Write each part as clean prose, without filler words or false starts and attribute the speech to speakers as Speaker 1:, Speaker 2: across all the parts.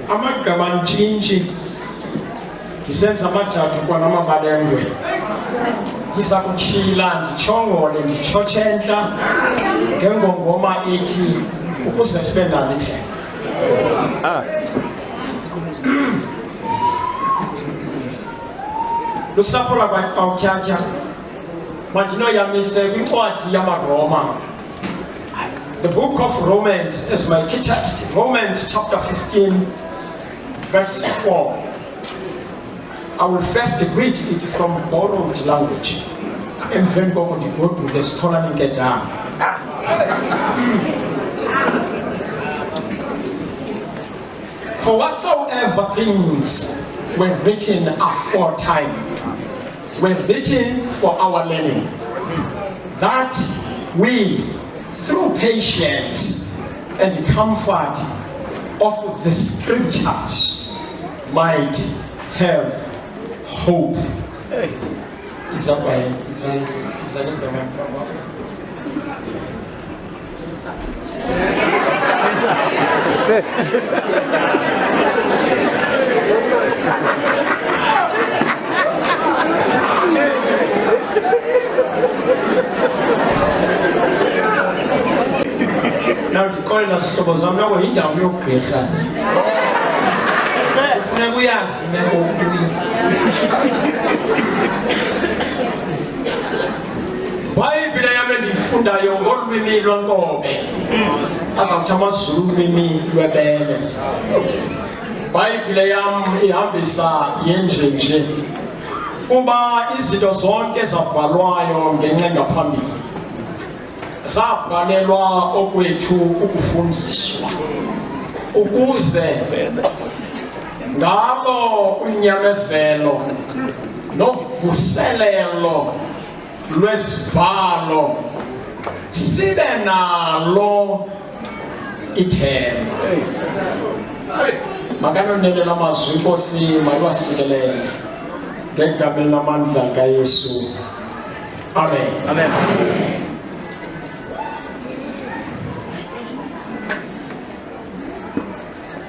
Speaker 1: amagama ntshintshi ndisenza amathathu kwanamabalengwe ndiza kutshila nditshongole nditshotshe ntla ngengongoma ethi ukuze sibe nalo ithemba. Lusapho lwakwaTyatya mandinoyamise kwincwadi yamaRoma, the book of Romans as my key text, Romans chapter 15 verse 4. I will first read it from borrowed language. Emveni koko ndigoduke sithola ninkedama. For whatsoever things were written aforetime were written for our learning, that we, through patience and comfort of the scriptures, might have hope. Is that why? Is that the one? Now the calling us so some now he down your creation. Never yes, never. Bible yamendifunda yongolwimi lwankobe azawuthamazulu ulwimi lwebele. Bible yam ihambisa yenjenje kuba izinto zonke zabhalwayo ngenxa ngaphambili zabhalelwa okwethu ukufundiswa ukuze ngalo unyamezelo novuselelo lwesibhalo sibenalo ithemba. Makanonele lamazwi Nkosi malwasikelele ngegama elinamandla kaYesu. Amen. Amen.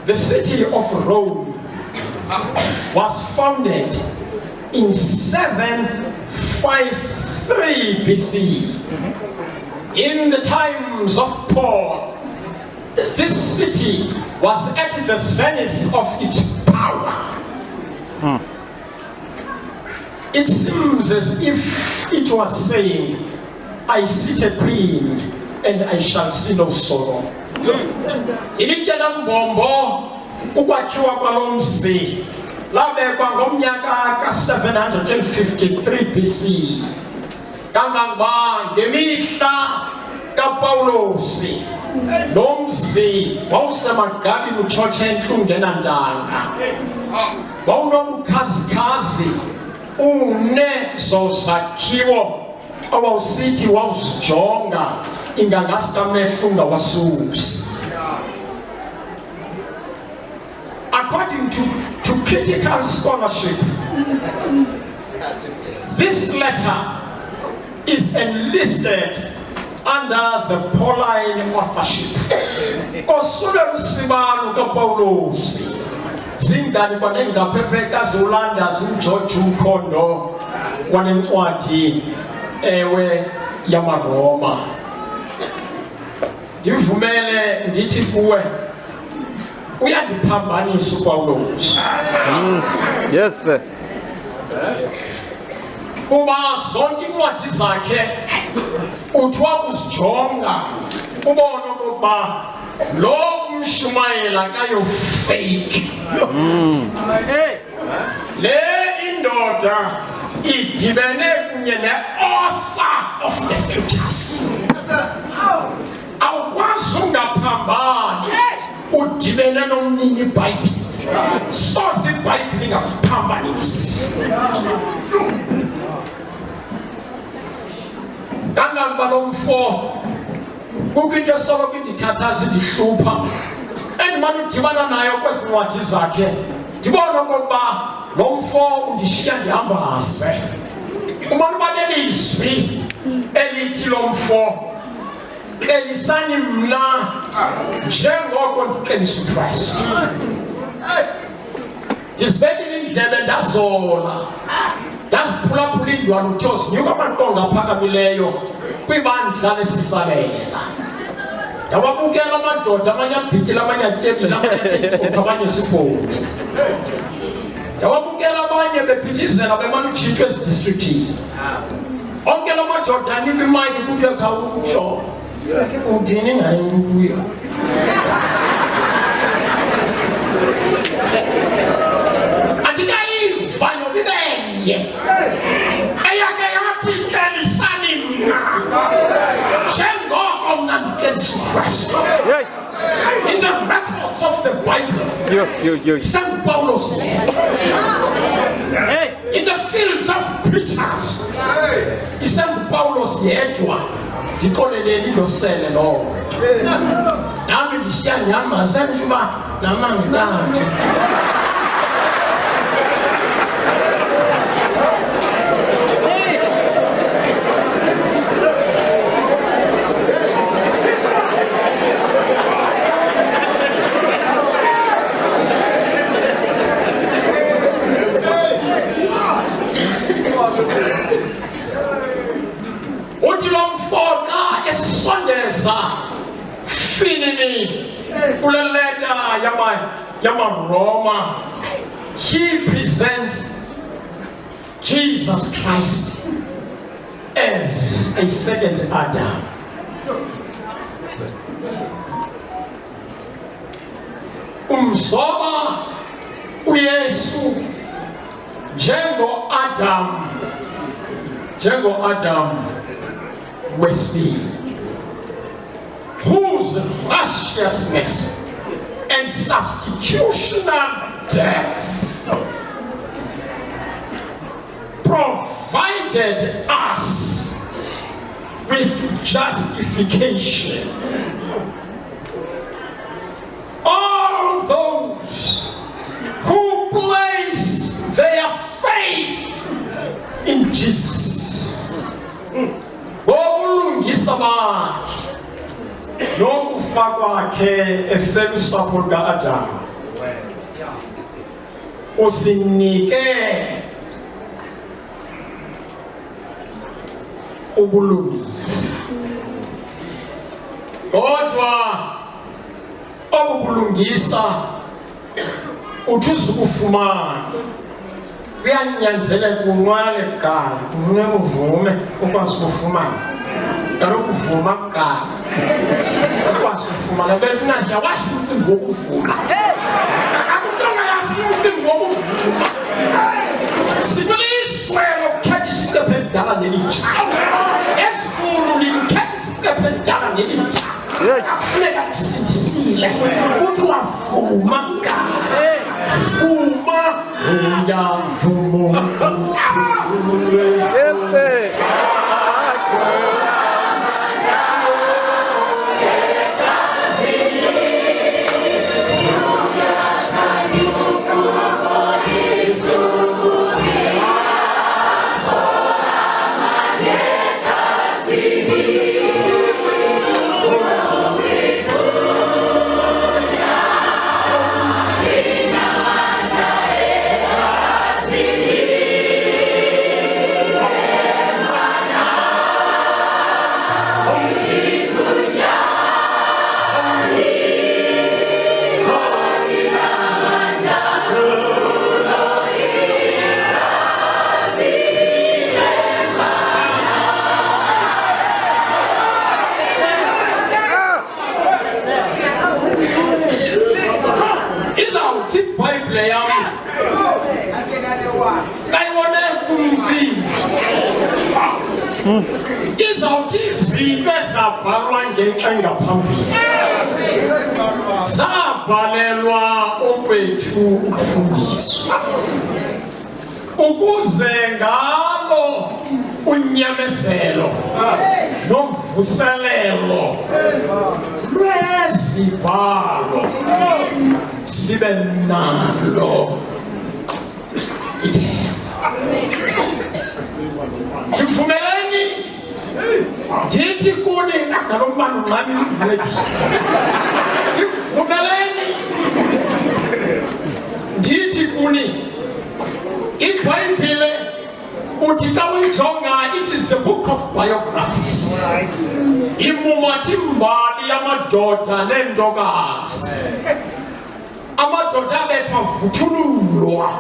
Speaker 1: The city of Rome was founded in 753 BC. In the times of Paul, this city was at the zenith of its power. It seems as if it was saying, I sit a queen and I shall see no sorrow. Ilitya lambombo ukwakhiwa kwalomzi labekwa ngomnyaka ka-753 BC. Kangangoba ngemihla kaPawulosi lo mzi wawusemagqabini utshotshe entle ungenantanga. Wawunobukhazikhazi unezo zakhiwo awawusithi wawuzijonga ingangasamehlo ungawasusi. According to critical scholarship, this letter is enlisted under the Pauline authorship. Kosule Sibenalo kaPawulosi zingani kwanengaphepheka ziwulanda zimJoji uMkhondo wanencwadi ewe yamaRoma. Ndivumele ndithi kuwe uyandiphambanisa uPawulosi.
Speaker 2: Yes sir.
Speaker 1: Kuba zonke incwadi zakhe uthiwa uzijonga ubone ukuba lo umshumayela kayo fake. Le indoda idibene kunye ne-author of the scriptures. Awukwazi ungaphambani udibene nomnini iBhayibhile. Soze iBhayibhile ingakuphambanisi. Kangangoba lo mfo kukho into esoloko indikhathaza indihlupha endimane udibana nayo kwezi ncwadi zakhe ndibona okokuba lo mfo undishiya ndihambaze. Umane uba nelizwi elithi lo mfo xelisani mna njengoko ndixelisa uKristu. ndizibekile indlela ndazola ndaziphulaphula indwana uthosi nyuka amaqonga aphakamileyo kwibandla lesisalela ndawabukela amadoda amanye abhityile amanye atyebile amanye athethotha amanye sibhoni ndawabukela abanye bephithizela bemane utshintshwa ezidistrictini onke la madoda anikwa imayiki kuthiwe khawutsho udini ngayo ukuya andikayiva nobibenye eyakhe yathi kelisani mna njengoko mna ndikelisikrestu in the records of the Bible St. Paul's in the field of preachers St. Paul's yedwa ndikoleleni losele lowo nami ndishiya nyama senjuba namangikanje Roma, he presents Jesus Christ as a second Adam. Umsoba uYesu Jengo Adam wesibili, whose righteousness and substitutional death provided us with justification. All those who place their faith in Jesus, nokufa kwakhe efela usapho luka-Adamu usinike ubulungisa, kodwa obu bulungisa uthi uzukufumana kuyanyanzeleka unqwale kuqala unqwele uvume ukwazi ukufumana. Kaloku uvuma kuqala ukwazi ukufumana bekunasiya wazi umcimbi wokuvuma akutonga yazi umcimbi wokuvuma sibiliswe lokukhetha isiqephe elidala nelitsha ezulu likhetha isiqephe elidala nelitsha akufuneka kusindisile kuthi wavuma kuqala vuma uyavuma izawuthi izinto ezabhalwa engaphambili zabhalelwa okwethu ukufundiswa ukuze ngalo unyamezelo novuselelo lwezibhalo sibe nalo ithemba. Ndivumeleni ndithi kuni ngalomani ngami mvuleki ndivumeleni ndithi kuni iBhayibhile uthi xa uyijonga it is the book of biographies. Imumathi-mbali yamadoda neentokazi. Amadoda abethwa vuthululwa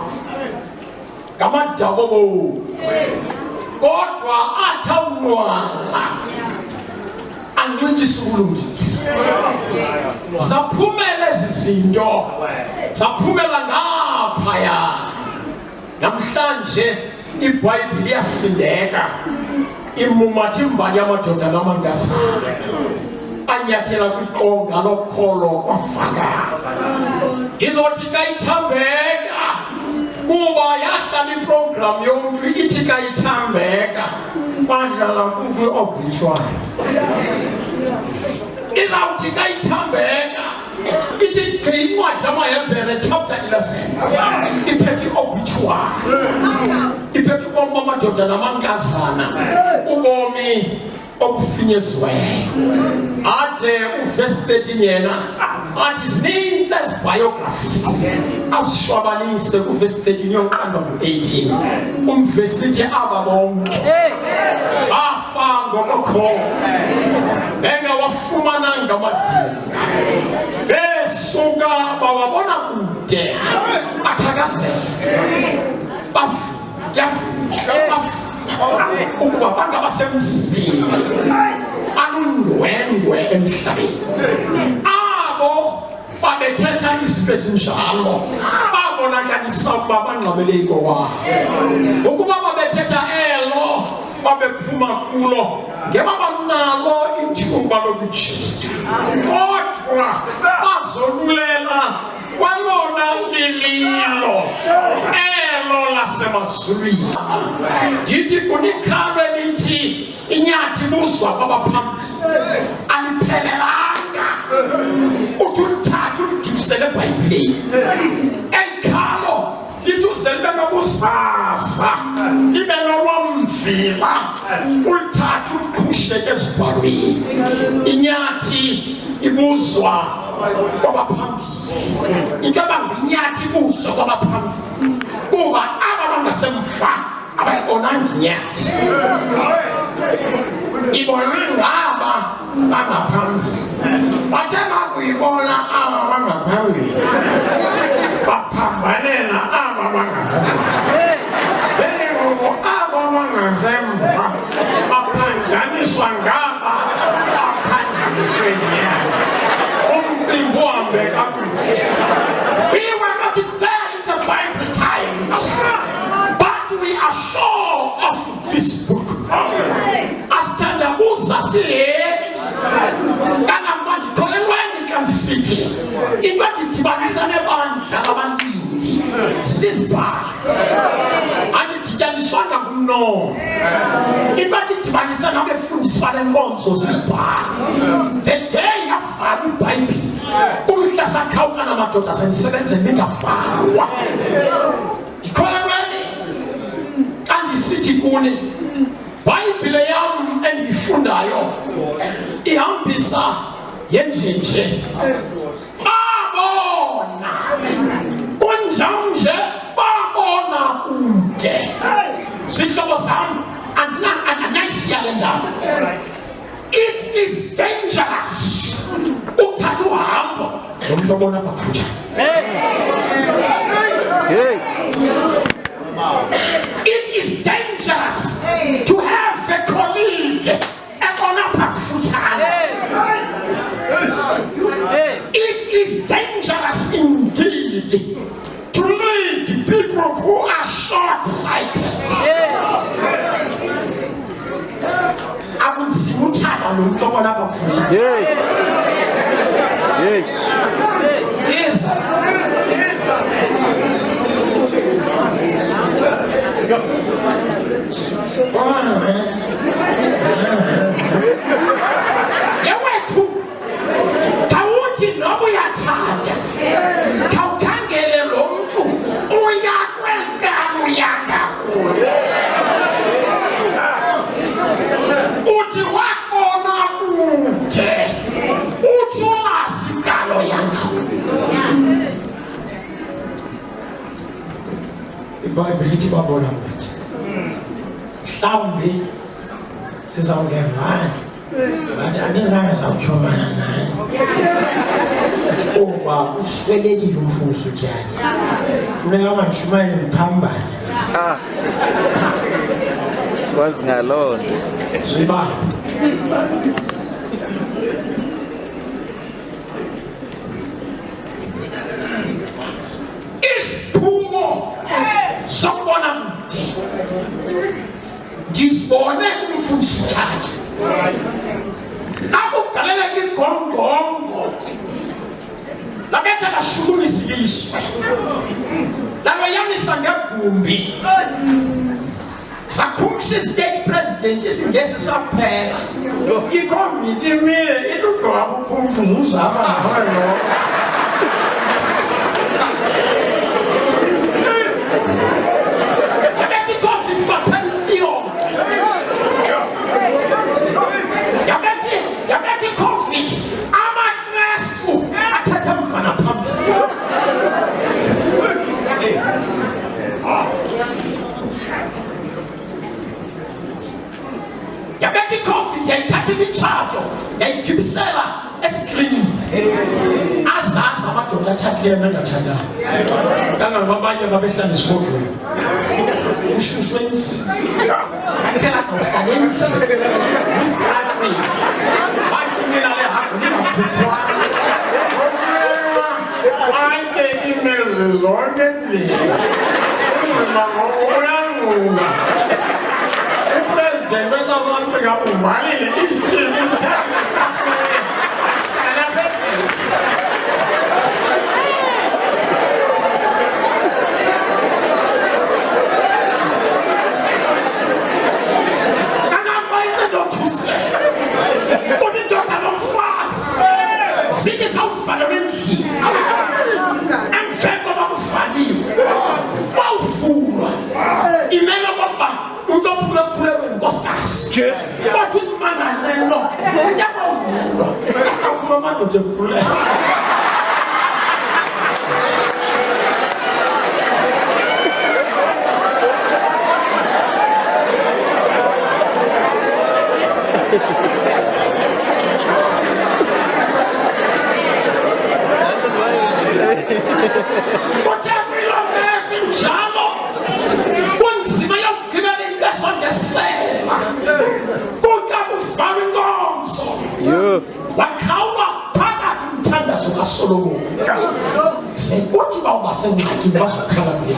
Speaker 1: ngamadabobo kodwa athi awunqwala anxityisa ukulungisa. Zaphumela ezi zinto, zaphumela ngaphaya. Namhlanje iBhayibhile iyasindeka, imumathi-mbali yamadoda namantombazana anyathela kwiqonga lokholo kwavakala. Izothi ka ithambeka kuba yahlala iprogram yomntu ithi ka ithambeka badlala kwi-obituary. Izawuthi ka ithambeka ithi incwadi yamaHebhere chapter 11 iphethe i-obituary, iphethe ubomi bamadoda namankazana, ubomi obufinyeziweyo. Ade uverse 13 yena athi zininzi ezi-biographies azishwabanise kuverse 13 yoqanda ngo-18. Umverse ithi aba bonke bafa ngokokholo bengawafumananga amadinga, besuka bawabona kude athakazela ukuba bangabasemzini alundwendwe emhlabeni. Abo babethetha izinto ezinjalo babonakalisa ukuba bangqabele ikowabo. Ukuba babethetha elo babephuma kulo ngebabanalo ithuba lokujika, kodwa bazolulela kwalona lililo elo lasemazulwini. Ndithi kunikhalwe lithi inyathi buzwa kwabaphambili aliphelelanga. Uthi ulithatha ulidibisele eBhayibhileni. Elikhalo lithi uzelwe nobuzaza libe nolomvila, ulithatha uliqhusheke ezibhalweni. Inyathi ibuzwa kwabaphambili. Into abanginyathi ibuzwa kwabaphambili kuba aba bangasemva abayibonanga inyathi, ibonwe ngaba bangaphambili. Bathe bakuyibona aba bangaphambili baphambanela aba bangasemva. Bengoku aba bangasemva baphanjaniswa ngaba baphanjaniswe inyathi. Umcimbi uhambe kakuhle. We were not there in the Bible times, but we are sure of this book. Asithandabuza siheli kanamanje kholelweni kanti sithi into edibanisa nebandla labalindi sizibhalo andidityaniswanga nguNono. Into edibanisa nabefundisi bale nkonzo zizibhalo. The day yavalwa iBhayibhile kumhla sakhawuka namadoda sendisebenzele bengavalwa. Ndikholelweni kanti sithi kuni iBhayibhile yam endifundayo ihambisa yenjenje. Babona kunjanje, babona kude. Zihlobo zam andinayishiya le ndaba. It is dangerous uthatha uhambo nomuntu obona bakufutshane. It is dangerous to have a colleague ebona bakufutshane. It is dangerous indeed to lead people who are short-sighted. Akunzima uthanda nomuntu obona bakufutshane. Yewethu khawuthi noba uyathanda khawukhangele lo mntu uyakwenkani uyangakulo. Uthi wakubona kude uthi umazi ngalo yangakulo. revival ithi babona ukuthi mhlawumbi sizawungevana but andizange zawutshomana naye kuba uswelekile umfundisi uTyatyha funeka mandishumayele mphambane
Speaker 2: sikwazi ngaloo nto
Speaker 1: ziba isiphumo sokubona kude ndisibone umfundisi uTyatyha akugaleleka igongongo labetha lashulumisa ilizwe laloyamisa ngegumbi sakhumsha istate president isingesi saphela ikomiti imile iludwaba uphumfuza uzama nahoyo yabethi ikofi bapheliyo yabethi COVID amakrestu athatha mfana phambili yabethi COVID yayithatha imitshato yayigibisela esikrinini azazi amadoda atshatileyo nangatshatayo kangangabanye babehlala esikodweni ushushu endlini akhela ngohlala endlini isitratweni bakimela le hagu lingaphuthwana bonke iimeli zonke endlini umzimba uyanguka upresident weSouth Africa uvalile isithili isithathu But this man I know, that's how Mama to the pool. But everyone there in Jalo, one Simaya given that's what they say. Wakawa phakathi umthandazo kaSolomon sekuthi bawubasengxaki bazokhala kuye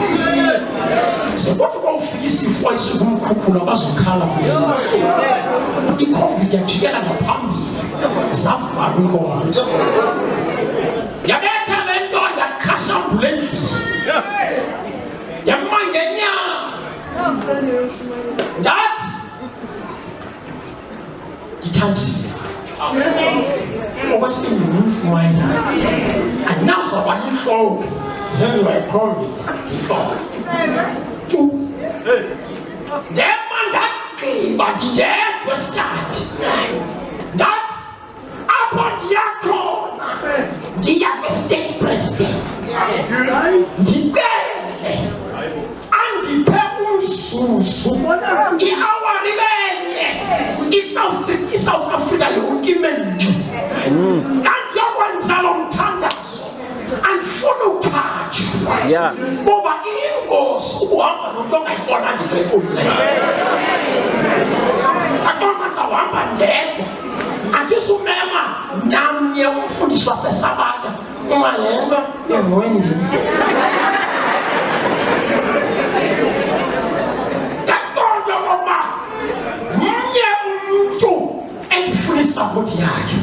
Speaker 1: sekuthi kwawufika isifo esikumkhukhula bazokhala kuye iCovid yajikela ngaphambili zavala inkonzo yabetha le nto yakhashambula endlini yamangenya ndathi ndithanjisile okwesithi ngumfumane andinawuzawuba nentloko zenziwa yiCovid ndema ndagqiba ndindedwa stadi ndathi apho ndiyakhona ndiya kwi-state president ndicele andiphe umzuzu iawari lenye iSouth Africa yonke imenye kanti yokwenza lo mthandazo andifuna ukhatshwa ngoba iyingozi ukuhamba nomntu ongayibonanga into enkululeyo atonanza uhamba ndedwa andisumema namnye umfundisi waseSabata umalemba evwendini isapoti yakhe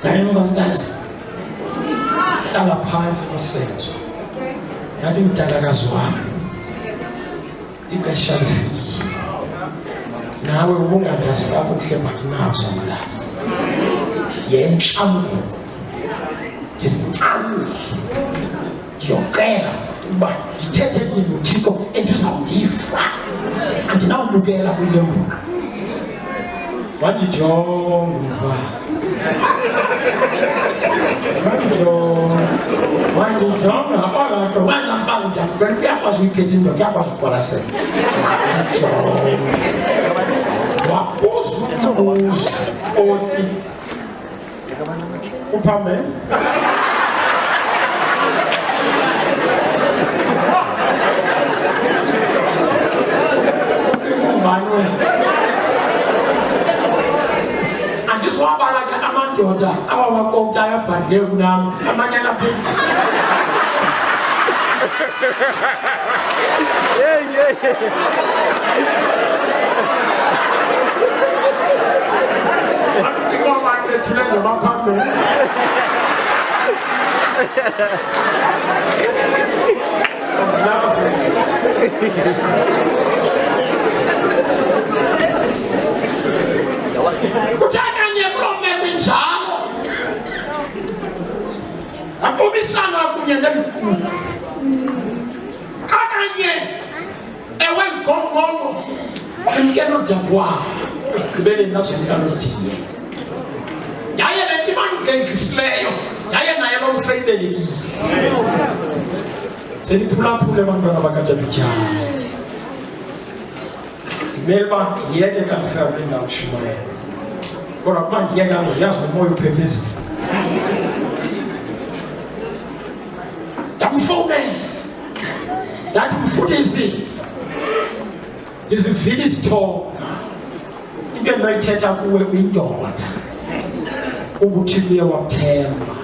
Speaker 1: yayinkosikazi hlala phansi nosenzo yathi mdalakazi wami ixesha lifikile nawe ubungandazi kakuhle but nawo samlazi yenhlanguko ndisincamile ndiyocela uba ndithethe kunye noThixo endizawundiva andinawubukela kule mbuka wandijonga wandijonga so when I'm fast down, when we are was wicked in the gap was what I said. What was Oti? Upamen? And just one bag of Amandoda, our walk there, but they're now Amana.
Speaker 2: Yeah.
Speaker 1: I think one like the children of my family. Kutanganye kulome kunjalo. Akubisana kunye nemkhulu. Kakanye ewe ngongono ngeno dabwa. Kubele nasenkalothiye. Yaye lethi mangengisileyo. Yaye naye lo mfreyideli. Seniphulaphule abantwana bakaJabijana. Melba yeke kanifika indawo shumayo. Kodwa manje yeke yazi umoya uphephezile. Damfone. Yathi mfundisi. Ndizivile izitho. Into endinoyithetha kuwe uyindoda. Ukuthi uye wathemba.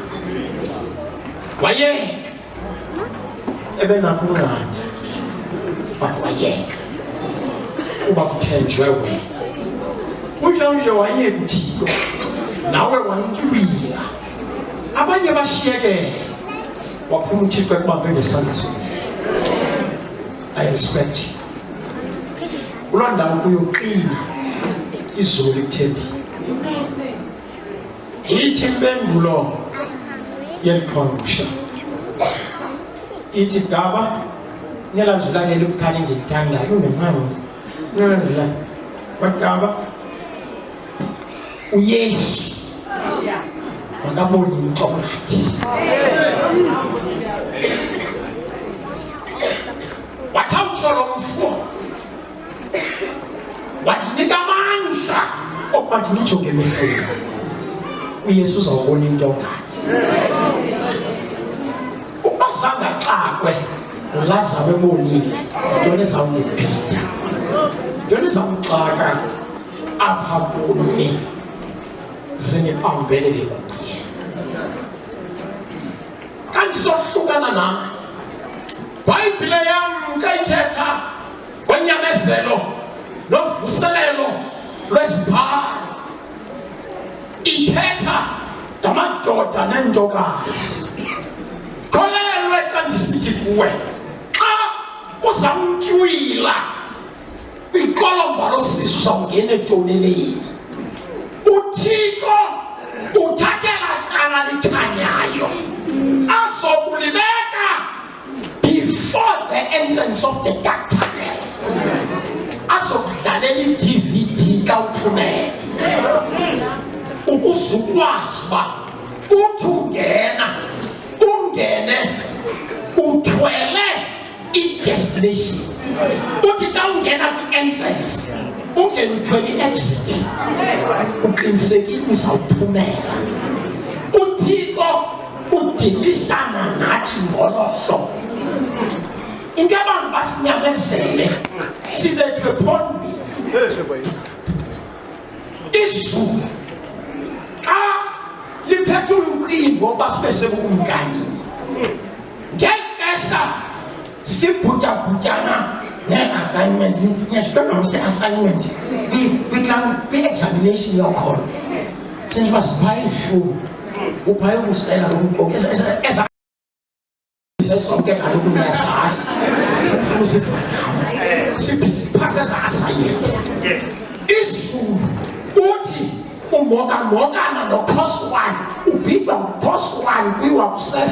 Speaker 1: Wayeka. Ebenakunqanda. Wayeka. Uba kuthenjwe wena. Unje wayeka uThixo. Nawe wantywila. Abanye bashiyeke. Waphuma uThixo ekubambe ngesandla sakhe. I expect you. Kuloo ndawo kuyoqina izulu ekuthembile. Ithi impendulo yeliqhosha. Ithi Gaba ngelazulakela ukukhanya ngilithandayo ungemama. Ngelazula. Bagaba uYesu. Makaboni umcokathi. Wathawutholo umfo. Wadinika amandla okuba ndinijonge emehlweni. uYesu uzawubona into ngani. Ubasangaqakwe uLazaro ebonile into ezawumphinda. Into ezawumxaka apha kuni zinipambelele kuye. Kanti sohlukana na Bhayibhile yam kayithetha ngonyamezelo novuselelo lwezibhalo. Ithetha ngamadoda nentokazi. Kholelwe xa ndisithi kuwe xa uzamtywila kwikolomba losisu uzawungena etoneleni. uThixo uthathela cala likhanyayo azokulibeka before the entrance of the dark tunnel. Azokudlalela iDVD xa uphumele ukuze ukwazi uba uthi ungene uthwele i-destination. Uthi xa ungena kwi-entrance ungene uthwele i-exit. Uqinisekile uzawuphumela. uThixo udilishana nathi ngolo hlobo. Into abantu basinyamezele sibethwe phambili. Izulu xa liphethe umcingo basibe sebukumkani. Ngexesha sibhutya-bhutyana nee-assignments. Niyazibona mse-assignment kwi-examination yokhona. Senjengoba sibhaye ishumi ubhaye ukusela lomqoki sonke kaloku niyazazi sifuna siphase za-assignment. Izulu uthi umokana no-course 1 ubhidwa ngu-course 1 kwi-WhatsApp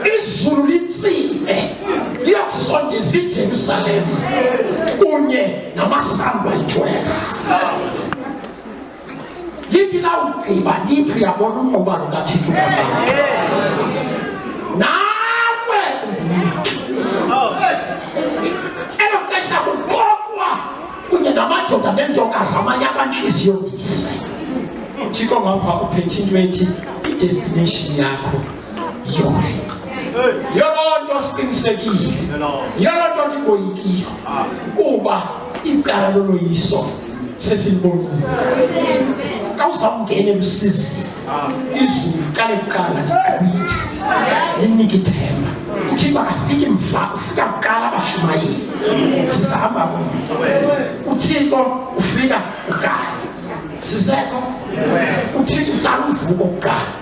Speaker 1: 7. Izulu litsime liyokusondeza iJerusalem kunye namasango ayi-12. Lithi lawugqiba lithi uyabona unqoba lukaThixo. namadoda nentokazi amanye abanhliziyo ndise uthixo ngapha uphethe into ethi i-destination yakho yonke nto siqinisekile yonke nto ndikoyikiyo kuba icala loloyiso sesilibonile xa uzawungena elusizini izulu qale kuqala liqhwitha linike ithemba uthixo akafiki mva ufika kuqala abashumayeli sisahamba kunye uthixo ufika kuqala sisekho uthixo utsala uvuko kuqala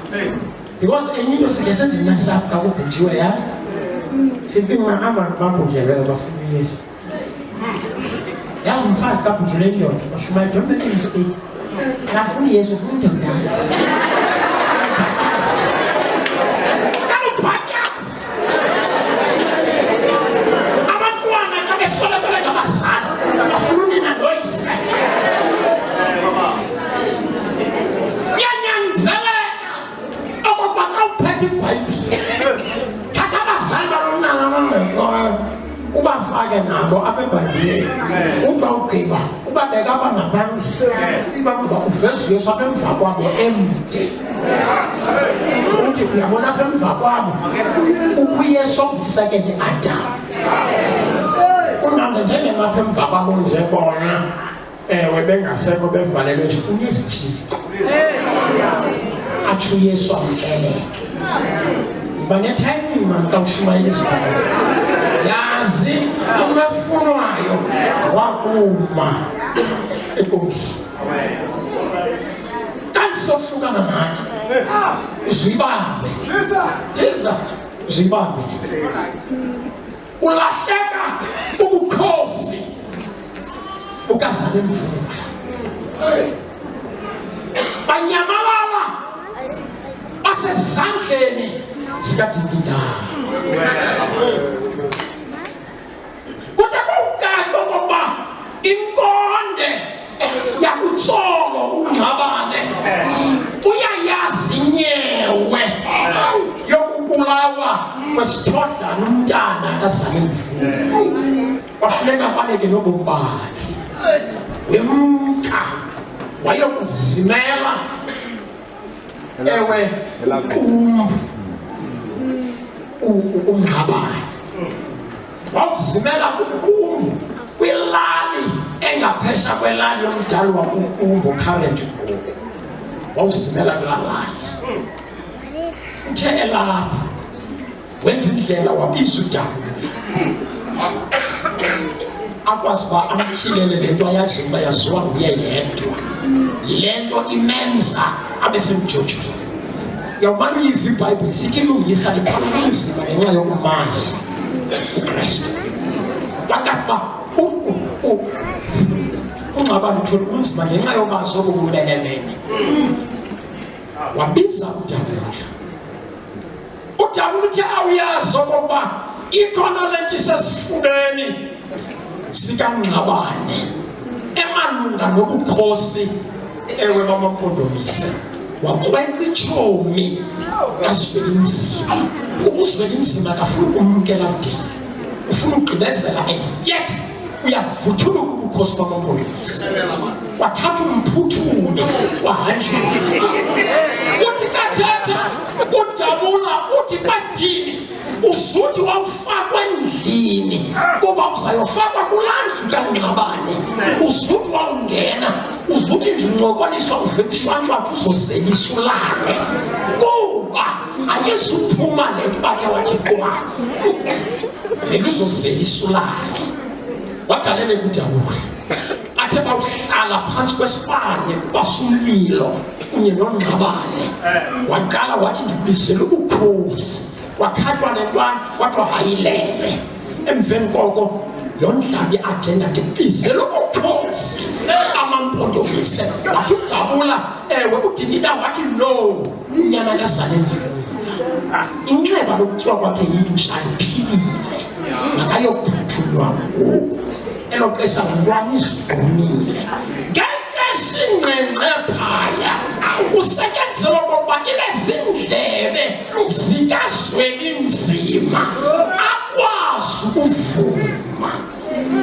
Speaker 1: because enye into sikhe senze nasapho kakubhunjiwe yazi sipingahamba bambunjelweyo bafuna uyesu yazi umfazi kabhunjulwe indoda bashumayeli don't make a mistake akafuni yesu ufuna indoda ubafake nabo abebhayibhileni uba ugqiba ubabeka abangaphambili ubagqiba uvesi yesu apha emva kwabo emde uthi uyabona apha emva kwabo ukuyesu second Adam unande njengemapha emva kwabo nje bona ewe bengasekho bevalelwe nje unezithixo atsho uyesu amkeleke banethayimini mani xa ushumayela ezibhayibhile yazi umefunwayo wakuma enkundleni kanti sohlukana naye uzibambe tiza uzibambe kulahleka ubukhosi bukaZalemvula banyamalala basezandleni zikadingindawo kuthi kuwucaca okokuba inkonde yakutsolo uNgcabane uyayazi inyewe yokubulawa kwesithodlana umntana kaZalemvula kwafuneka baleke nobomi bakhe wemka wayokuzimela ewe uNgcabane wawuzimela kukumbu kwilali engaphesha kwelali yomdali wakukumbu current ngoku wawuzimela kulaa lali uthe elapha wenza indlela wabiza uDawudi akwazi uba amtyhilele le nto ayaziyo uba yaziwa nguye yedwa yile nto imenza abe semjojweni yawumane uyiva iBhayibhile sithi ilungisa likhuluma nzima ngenxa yokumazi uKristu wakathi uba uNgcabane uthole kunzima ngenxa yomazi obubumenemene wabiza uDawudi uthi awuyazi okokuba ikhona le nto isesifubeni sikaNgcabane emalunga nobukhosi ewe bamampondomise wakrweca itshomi kaZwelinzima kuba uZwelinzima akafuni ukumkela Vdeli ufuna ukugqibezela and yet uyavuthuluka ubukhosi bamampondomise wathatha umphuthume wahanjula uthi kathetha udabula uthi badini uzuthi wawufakwa endlini kuba uzayofakwa kulaa kaNgcabane uzuthi wawungena uzuthi nje uncokoliswa uvekushwantshatha uzozelisa ulale kuba ayezuphuma le nto bakhe wathi qwa vele uzozelisa ulale wagalele kuDawudi athe bawuhlala phantsi kwesibane basumlilo kunye noNgcabane waqala wathi ndibizela ubukhosi wakhatywa nentwana kwathiwa hayilele emveni koko yondlala iagenda ndibizela ubukhosi amampondomise wathi uDabula ewe udinida wathi no unyana kaZalemvula inxeba lokuthiwa kwakhe yintsha liphilile makayophuthulwa ngoku elo xesha ngubani izigqumile ngexesha ingqengqe phaya kusetyenzelwa okokuba ibe zindlebe zikaZwelinzima akwazi ukuvuma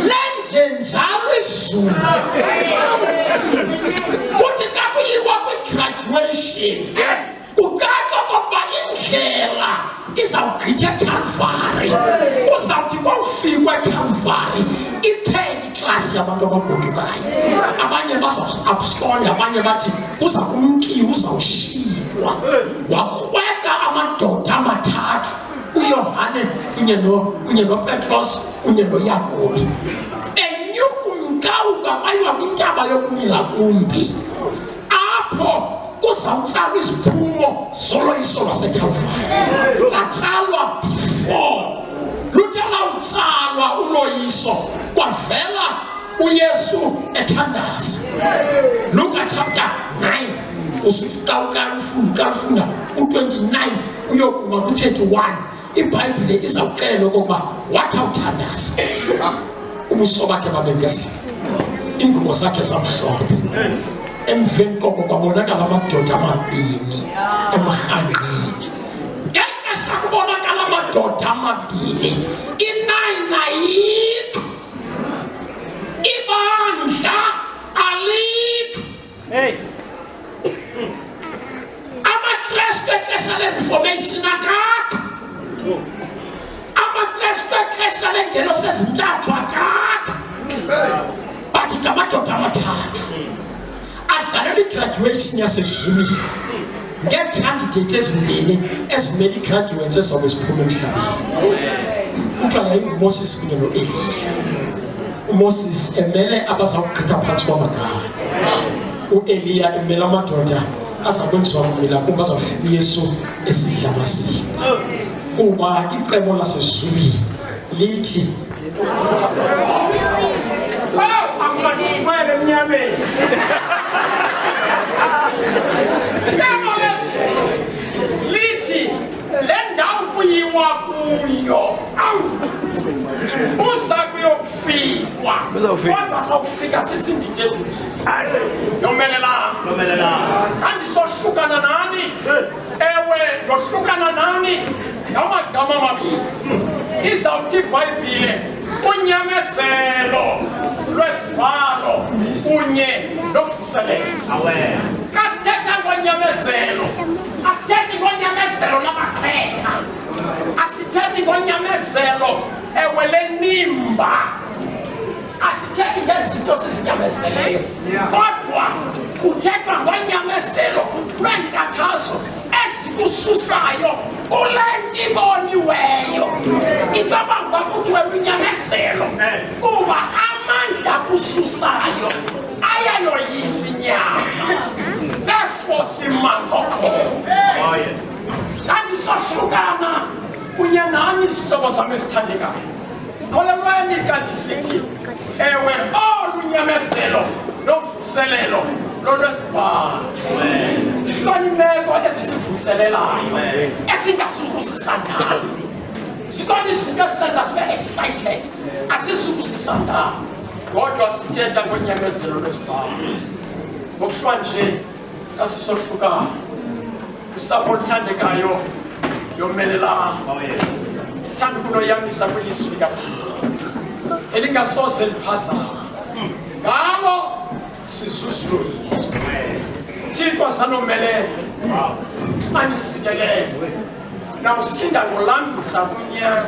Speaker 1: lenje njalo phezulu kuthi xa kuyiwa kwi-graduation kucaca okokuba indlela izawugqitha eCalvary kuzawuthi kwakufikwa eCalvary iphele iklasi yabantu abagodukayo abanye bazawuabsconda abanye bathi kuza kumkiwa uzawushiywa wakrweka amadoda amathathu uYohane kunye noPetros kunye noYakobi enyukumkawuka kwayiwa kwintaba yokumila kumbi apho kuzawutsalwa iziphumo zoloyiso lwaseCalvary latsalwa before luthe lawutsalwa uloyiso kwavela uYesu ethandaza Luke chapter 9 usuka ukufunda ku-29 uyokuma ku-31 iBhayibhile izawuxelela okokuba wathi awuthandaza ubuso bakhe babengezela iingubo zakhe zamhlophe emveni koko kwabonakala amadoda amabini emrhangeni ngexesha kubonakala amadoda amabini inayini ayikho ibandla alikho amaKrestu exesha le-Reformation akakho amaKrestu exesha lengeno sezintathu akakho bathi ngamadoda amathathu adlalela i-graduation yasezulwini ngee-candidates ezimbini ezimele i-graduates ezawube ziphuma emhlabeni kuthiwa yayinguMoses kunye no-Eliya uMoses emele abazawugqitha phantsi kwamagade u-Eliya emele amadoda azakwenziwa kumila kuba azawufika uYesu esidla amasimba kuba icebo lasezulwini lithi akumadiswele emnyameni lithi le ndawo kuyiwa kuyo uza kuyokufikwa kodwa sawufika sisindidi ezimbini yomelelanga kandisohlukana nani ewe ndohlukana nani ngamagama amabini izawuthi iBhayibhile unyamezelo lwesivalo kunye novuselelo kasithetha ngonyamezelo asithethi ngonyamezelo labaKretha asithethi ngonyamezelo ewe lenimba asithethi ngezinto sizinyamezeleyo kodwa kuthethwa ngonyamezelo lweenkathazo ezikususayo kule nto iboniweyo into abanguba kuthiwe lunyamezelo kuba amandla kususayo ayayoyisa inyama therefore simangokhona kandisohlukana kunye nani isihlobo sam esithandekayo kholelweni kandisithi ewe olunyamezelo novuselelo lolwesibhalo sibona imeko ezisivuselelayo esingazukusisandala sibona izinto ezisenza sibe excited asisukusisandala kodwa sithetha ngonyamezelo lwesibhalo ngokuthiwa nje kasisohlukana usapho oluthandekayo yomelelanga thanda ukunoyamisa kwilizwi likaThixo elingasoze liphazama ngalo sizuzuloyiswa Thixo sanomeleze anisindelele nawusinda ngolambisa kunyama